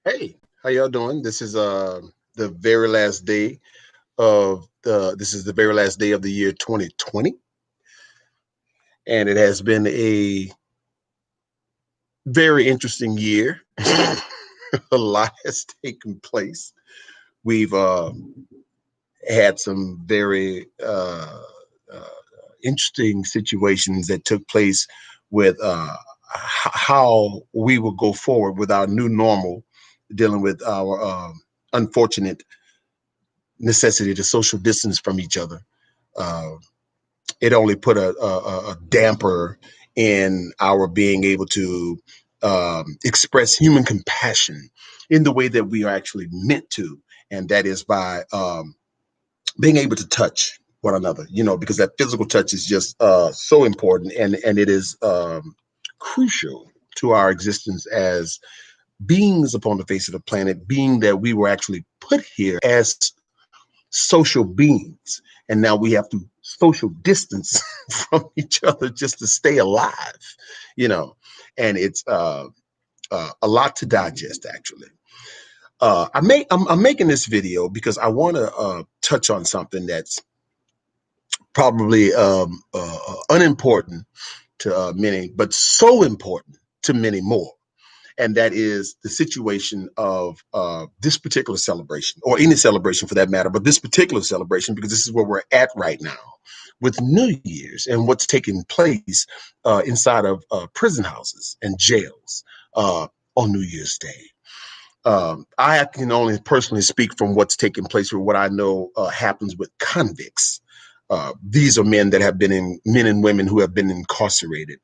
Hey, how y'all doing? This is the very last day of the very last day of the year 2020, and it has been a very interesting year. A lot has taken place. We've had some very uh, interesting situations that took place with how we will go forward with our new normal, dealing with our unfortunate necessity to social distance from each other. Uh, it only put a damper in our being able to express human compassion in the way that we are actually meant to, and that is by being able to touch one another. Because that physical touch is just so important, and it is crucial to our existence as beings upon the face of the planet, being that we were actually put here as social beings. And now we have to social distance from each other just to stay alive, you know. And it's a lot to digest, actually. I'm making this video because I want to touch on something that's probably unimportant to many, but so important to many more, and that is the situation of this particular celebration, or any celebration for that matter, but this particular celebration, because this is where we're at right now with New Year's and what's taking place inside of prison houses and jails on New Year's Day. I can only personally speak from what's taking place with what I know happens with convicts. These are men and women who have been incarcerated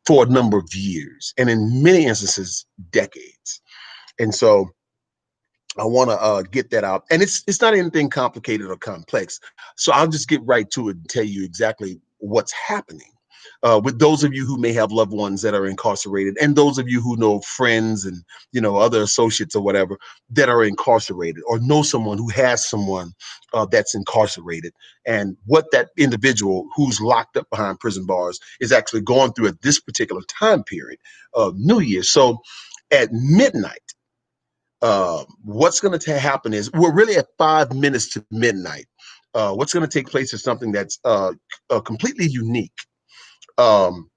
for a number of years, and in many instances, decades. And so I want to get that out, and it's not anything complicated or complex. So I'll just get right to it and tell you exactly what's happening. With those of you who may have loved ones that are incarcerated, and those of you who know friends and other associates or whatever that are incarcerated, or know someone who has someone that's incarcerated, and what that individual who's locked up behind prison bars is actually going through at this particular time period of New Year. So at midnight, what's going to happen is we're really at 5 minutes to midnight. What's going to take place is something that's completely unique. Um,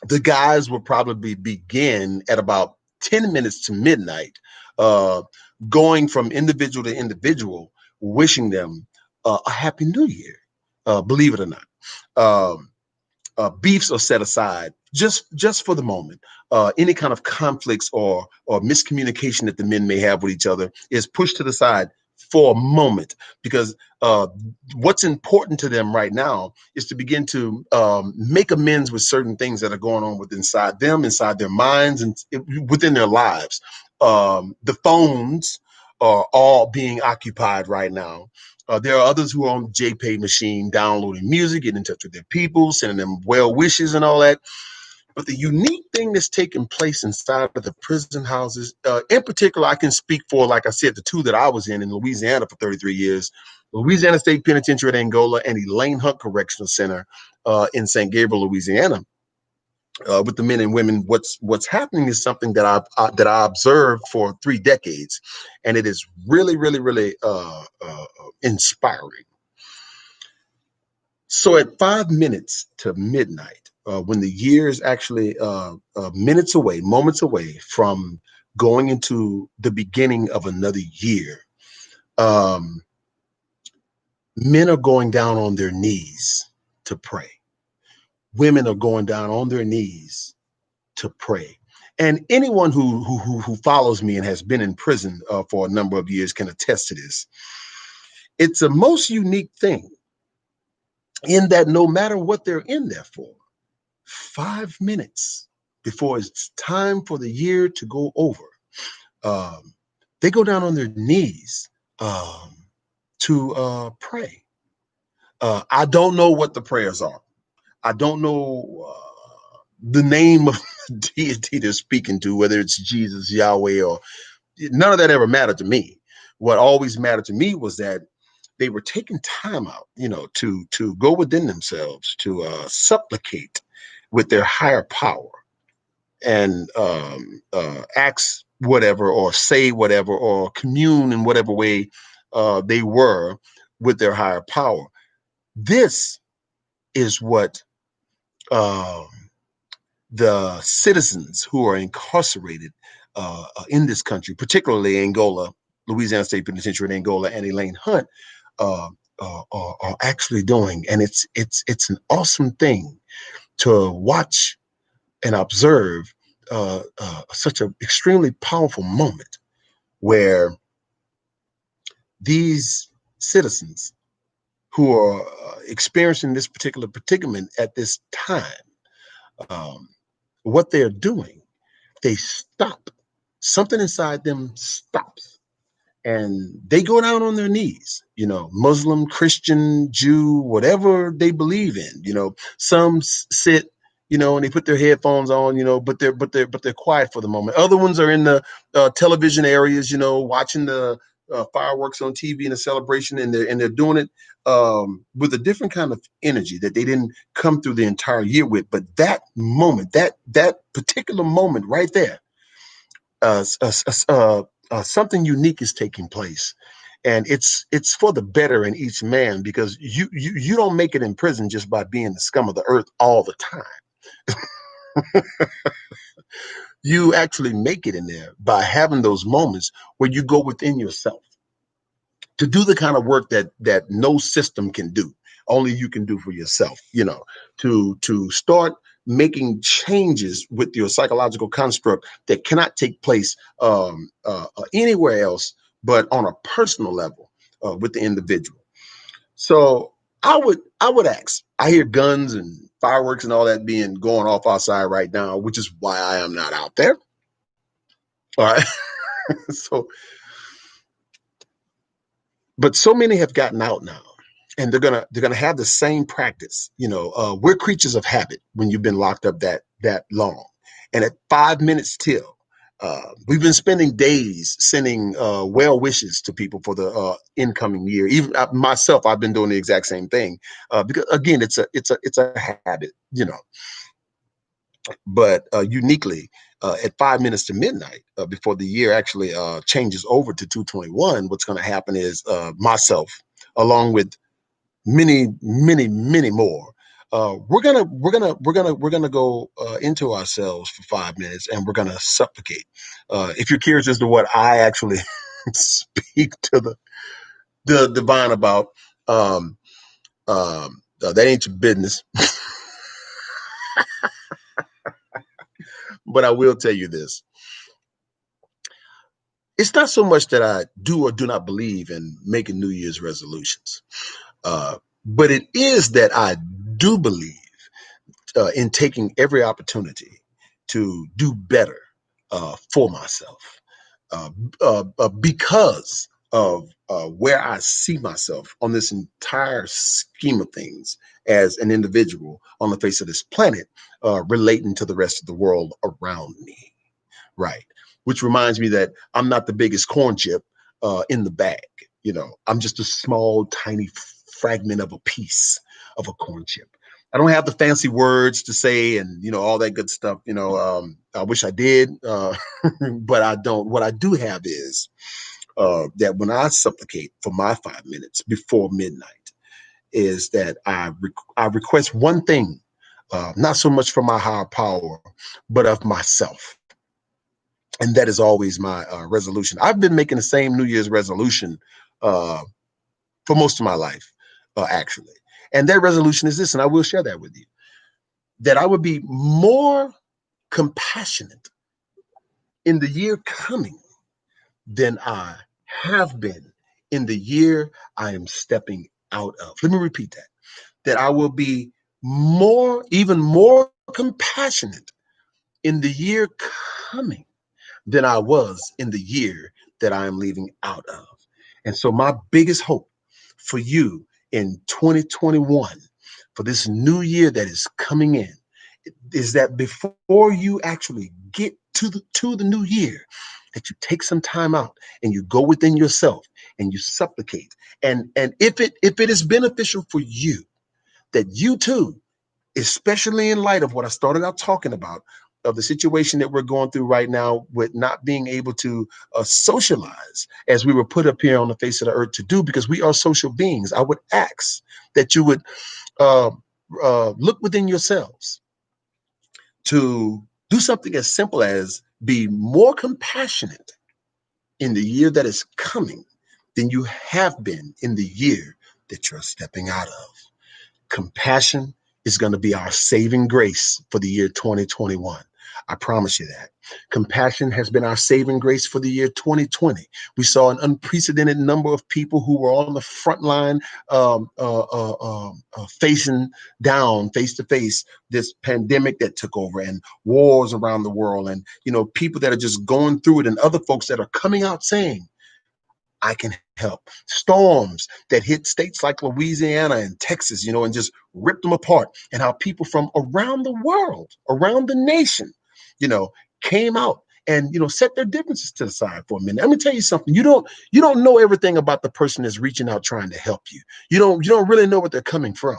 the guys will probably begin at about 10 minutes to midnight, uh, going from individual to individual, wishing them a happy new year, believe it or not. Um, Beefs are set aside just for the moment. Any kind of conflicts or miscommunication that the men may have with each other is pushed to the side for a moment, because what's important to them right now is to begin to make amends with certain things that are going on inside them, inside their minds, and within their lives. The phones are all being occupied right now. There are others who are on the JPay machine downloading music, getting in touch with their people, sending them well wishes and all that. But the unique thing that's taking place inside of the prison houses, in particular, I can speak for, like I said, the two that I was in Louisiana for 33 years, Louisiana State Penitentiary at Angola and Elaine Hunt Correctional Center in St. Gabriel, Louisiana. With the men and women, what's happening is something that I observed for 3 decades, and it is really, really, really inspiring. So at 5 minutes to midnight, when the year is actually minutes away, moments away from going into the beginning of another year, um, men are going down on their knees to pray. Women are going down on their knees to pray. And anyone who follows me and has been in prison for a number of years can attest to this. It's a most unique thing in that no matter what they're in there for, 5 minutes before it's time for the year to go over, um, they go down on their knees um, to pray. I don't know what the prayers are. I don't know the name of the deity they're speaking to, whether it's Jesus, Yahweh, or none of that ever mattered to me. What always mattered to me was that they were taking time out, to go within themselves, to supplicate with their higher power, and ask whatever, or say whatever, or commune in whatever way they were with their higher power. This is what um, the citizens who are incarcerated in this country, particularly Angola, Louisiana State Penitentiary in Angola, and Elaine Hunt, uh, are actually doing. And it's an awesome thing to watch and observe such an extremely powerful moment where these citizens who are experiencing this particular predicament at this time, um, what they're doing, they stop. Something inside them stops and they go down on their knees, Muslim, Christian, Jew, whatever they believe in. Some sit, and they put their headphones on, but they're quiet for the moment. Other ones are in the television areas, watching the fireworks on TV and a celebration, and they're doing it with a different kind of energy that they didn't come through the entire year with. But that moment, that particular moment right there, something unique is taking place, and it's for the better in each man, because you don't make it in prison just by being the scum of the earth all the time. You actually make it in there by having those moments where you go within yourself to do the kind of work that no system can do, only you can do for yourself, to start making changes with your psychological construct that cannot take place anywhere else but on a personal level with the individual. So I would ask. I hear guns and fireworks and all that being going off outside right now, which is why I am not out there. All right. So, but so many have gotten out now, and they're gonna have the same practice. We're creatures of habit when you've been locked up that long, and at 5 minutes till, we've been spending days sending well wishes to people for the incoming year. Even myself, I've been doing the exact same thing, because again, it's a habit. But uniquely, at 5 minutes to midnight, before the year actually changes over to 221, what's going to happen is myself, along with many, many, many more, we're gonna go into ourselves for 5 minutes, and we're gonna supplicate. If you're curious as to what I actually speak to the divine about, that ain't your business. But I will tell you this: it's not so much that I do or do not believe in making New Year's resolutions, uh, but it is that I do believe in taking every opportunity to do better for myself, because of where I see myself on this entire scheme of things as an individual on the face of this planet, relating to the rest of the world around me. Right. Which reminds me that I'm not the biggest corn chip in the bag. I'm just a small, tiny fragment of a piece of a corn chip. I don't have the fancy words to say and, all that good stuff. I wish I did, but I don't. What I do have is that when I supplicate for my 5 minutes before midnight, is that I request one thing, not so much from my higher power, but of myself. And that is always my resolution. I've been making the same New Year's resolution uh, for most of my life, actually. And that resolution is this, and I will share that with you: that I would be more compassionate in the year coming than I have been in the year I am stepping out of. Let me repeat that: that I will be even more compassionate in the year coming than I was in the year that I am leaving out of. And so, my biggest hope for you in 2021, for this new year that is coming in, is that before you actually get to the new year, that you take some time out and you go within yourself and you supplicate. And if it is beneficial for you, that you too, especially in light of what I started out talking about, of the situation that we're going through right now, with not being able to socialize as we were put up here on the face of the earth to do, because we are social beings, I would ask that you would uh, look within yourselves to do something as simple as be more compassionate in the year that is coming than you have been in the year that you're stepping out of. Compassion is going to be our saving grace for the year 2021. I promise you that. Compassion has been our saving grace for the year 2020. We saw an unprecedented number of people who were on the front line, facing down face to face this pandemic that took over, and wars around the world, and people that are just going through it, and other folks that are coming out saying, I can help. Storms that hit states like Louisiana and Texas, and just ripped them apart. And how people from around the world, around the nation, you know, came out and set their differences to the side for a minute. Let me tell you something. You don't know everything about the person that's reaching out trying to help you. You don't really know what they're coming from.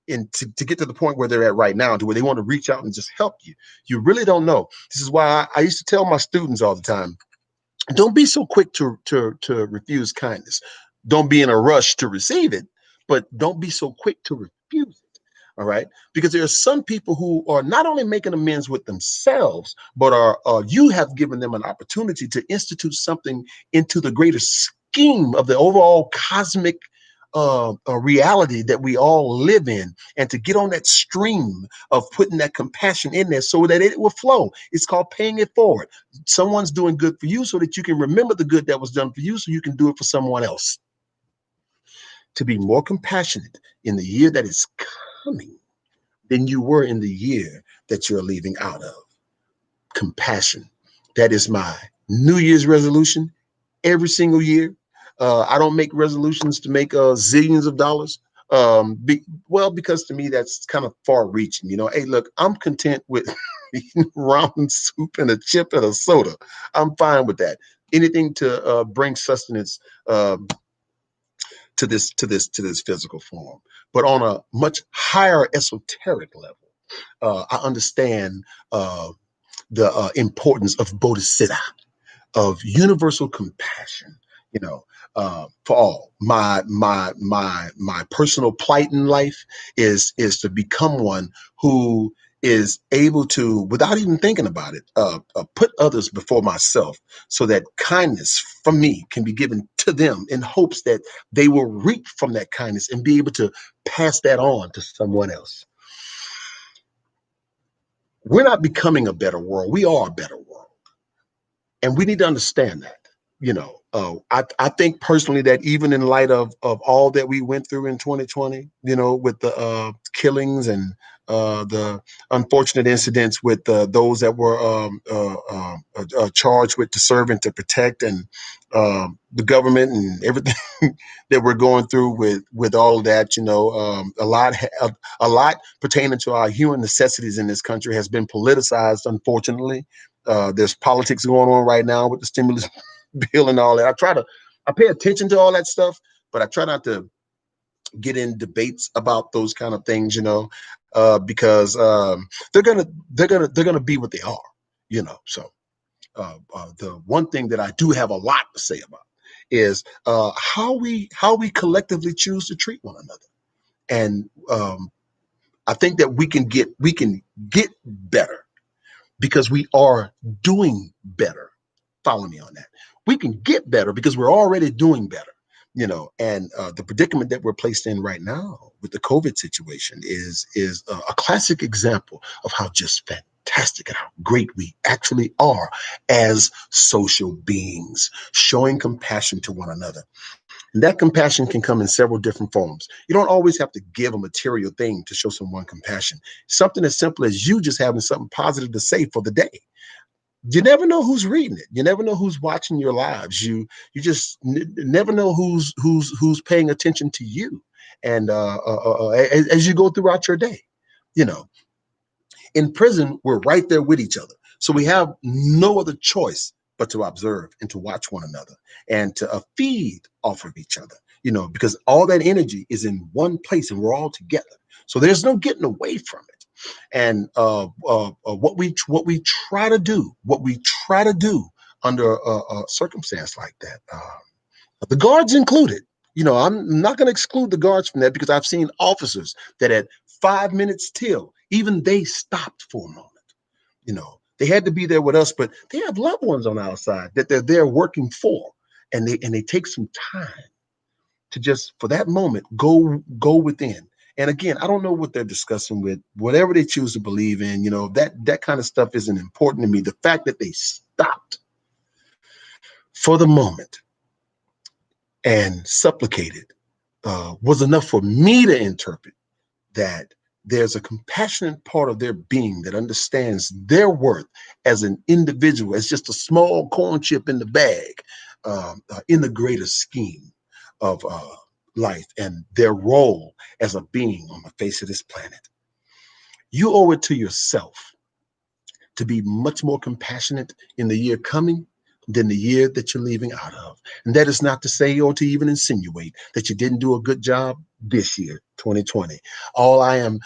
And to get to the point where they're at right now, to where they want to reach out and just help you. You really don't know. This is why I used to tell my students all the time, don't be so quick to refuse kindness. Don't be in a rush to receive it, but don't be so quick to refuse it. All right, because there are some people who are not only making amends with themselves, but you have given them an opportunity to institute something into the greater scheme of the overall cosmic a reality that we all live in, and to get on that stream of putting that compassion in there so that it will flow. It's called paying it forward. Someone's doing good for you so that you can remember the good that was done for you, so you can do it for someone else. To be more compassionate in the year that is coming than you were in the year that you're leaving out of. Compassion. That is my New Year's resolution every single year. I don't make resolutions to make zillions of dollars. Because to me that's kind of far reaching. Hey, look, I'm content with ramen soup and a chip and a soda. I'm fine with that. Anything to bring sustenance to this physical form. But on a much higher esoteric level, I understand the importance of bodhisattva, of universal compassion, for all. My personal plight in life is to become one who is able to, without even thinking about it, put others before myself, so that kindness from me can be given to them, in hopes that they will reap from that kindness and be able to pass that on to someone else. We're not becoming a better world. We are a better world. And we need to understand that. I think personally that even in light of all that we went through in 2020, with the killings and the unfortunate incidents with those that were charged with to serve and to protect, and the government and everything that we're going through with all of that, a lot pertaining to our human necessities in this country has been politicized, unfortunately. There's politics going on right now with the stimulus bill and all that. I pay attention to all that stuff, but I try not to get in debates about those kind of things, because they're gonna be what they are, So the one thing that I do have a lot to say about is how we collectively choose to treat one another, and I think that we can get better because we are doing better. Follow me on that. We can get better because we're already doing better, and the predicament that we're placed in right now with the COVID situation is a classic example of how just fantastic and how great we actually are as social beings, showing compassion to one another. And that compassion can come in several different forms. You don't always have to give a material thing to show someone compassion. Something as simple as you just having something positive to say for the day. You never know who's reading it. You never know who's watching your lives. You just never know who's paying attention to you. And as you go throughout your day, you know, in prison, we're right there with each other. So we have no other choice but to observe and to watch one another and to feed off of each other, because all that energy is in one place and we're all together. So there's no getting away from it. And what we try to do under a circumstance like that, the guards included. I'm not going to exclude the guards from that, because I've seen officers that at 5 minutes till, even they stopped for a moment. They had to be there with us, but they have loved ones on our side that they're there working for, and they take some time to just for that moment go within. And again, I don't know what they're discussing with whatever they choose to believe in. That kind of stuff isn't important to me. The fact that they stopped for the moment and supplicated was enough for me to interpret that there's a compassionate part of their being that understands their worth as an individual, as just a small corn chip in the bag, in the greater scheme of life and their role as a being on the face of this planet. You owe it to yourself to be much more compassionate in the year coming than the year that you're leaving out of. And that is not to say or to even insinuate that you didn't do a good job this year, 2020. All I am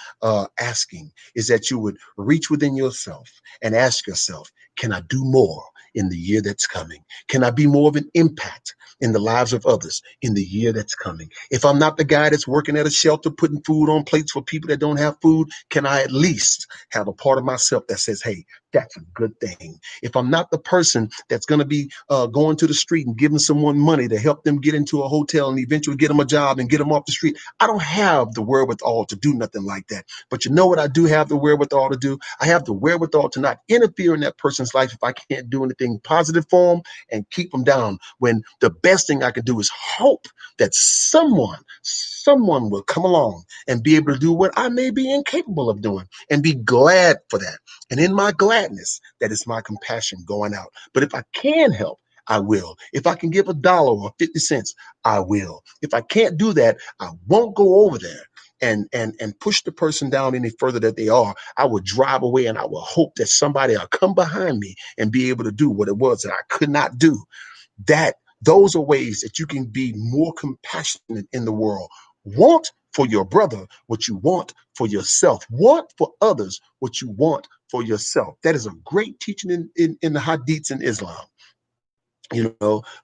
asking is that you would reach within yourself and ask yourself, can I do more in the year that's coming? Can I be more of an impact in the lives of others in the year that's coming? If I'm not the guy that's working at a shelter, putting food on plates for people that don't have food, can I at least have a part of myself that says, hey, that's a good thing? If I'm not the person that's going to be going to the street and giving someone money to help them get into a hotel and eventually get them a job and get them off the street, I don't have the wherewithal to do nothing like that. But you know what I do have the wherewithal to do? I have the wherewithal to not interfere in that person's life if I can't do anything positive for them and keep them down, when the best thing I can do is hope that someone will come along and be able to do what I may be incapable of doing, and be glad for that. And in my gladness, that is my compassion going out. But if I can help, I will. If I can give $1 or 50 cents, I will. If I can't do that, I won't go over there and push the person down any further that they are. I will drive away, and I will hope that somebody will come behind me and be able to do what it was that I could not do. Those are ways that you can be more compassionate in the world. Want for your brother what you want for yourself. Want for others what you want for yourself. That is a great teaching in the hadiths in Islam.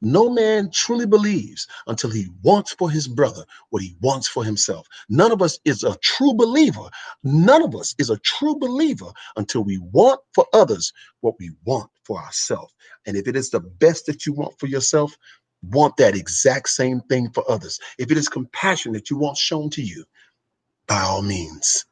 No man truly believes until he wants for his brother what he wants for himself. None of us is a true believer. None of us is a true believer until we want for others what we want for ourselves. And if it is the best that you want for yourself, want that exact same thing for others. If it is compassion that you want shown to you, by all means,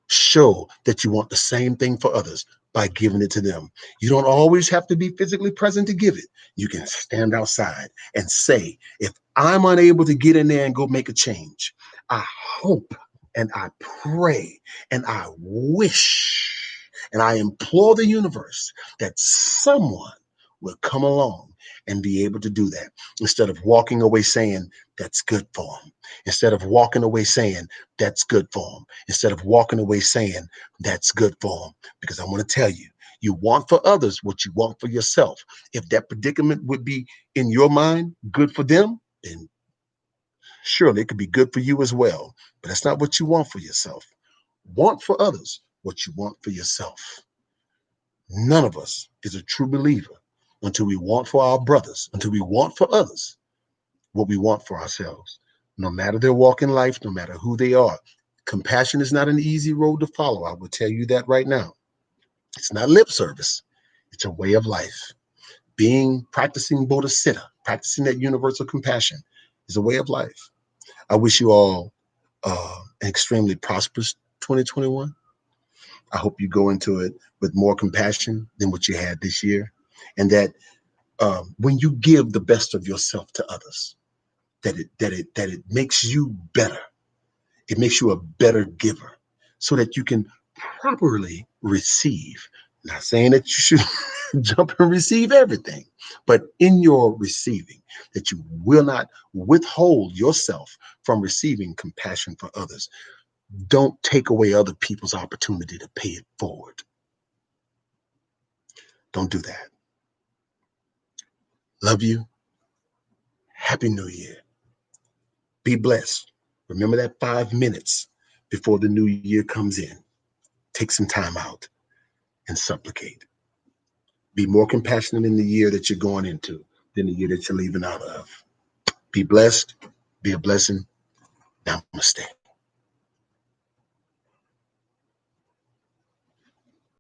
show that you want the same thing for others by giving it to them. You don't always have to be physically present to give it. You can stand outside and say, if I'm unable to get in there and go make a change, I hope and I pray and I wish and I implore the universe that someone will come along and be able to do that, instead of walking away saying that's good for them, instead of walking away saying that's good for them, instead of walking away saying that's good for them. Because I want to tell you, you want for others what you want for yourself. If that predicament would be in your mind good for them, then surely it could be good for you as well. But that's not what you want for yourself. Want for others what you want for yourself. None of us is a true believer until we want for our brothers, until we want for others what we want for ourselves. No matter their walk in life, no matter who they are. Compassion is not an easy road to follow. I will tell you that right now. It's not lip service. It's a way of life. Practicing bodhicitta, practicing that universal compassion is a way of life. I wish you all an extremely prosperous 2021. I hope you go into it with more compassion than what you had this year. And that when you give the best of yourself to others, that it makes you better. It makes you a better giver, so that you can properly receive. Not saying that you should jump and receive everything, but in your receiving, that you will not withhold yourself from receiving compassion for others. Don't take away other people's opportunity to pay it forward. Don't do that. Love you. Happy New Year. Be blessed. Remember that 5 minutes before the new year comes in. take some time out and supplicate. Be more compassionate in the year that you're going into than the year that you're leaving out of. Be blessed. Be a blessing. Namaste.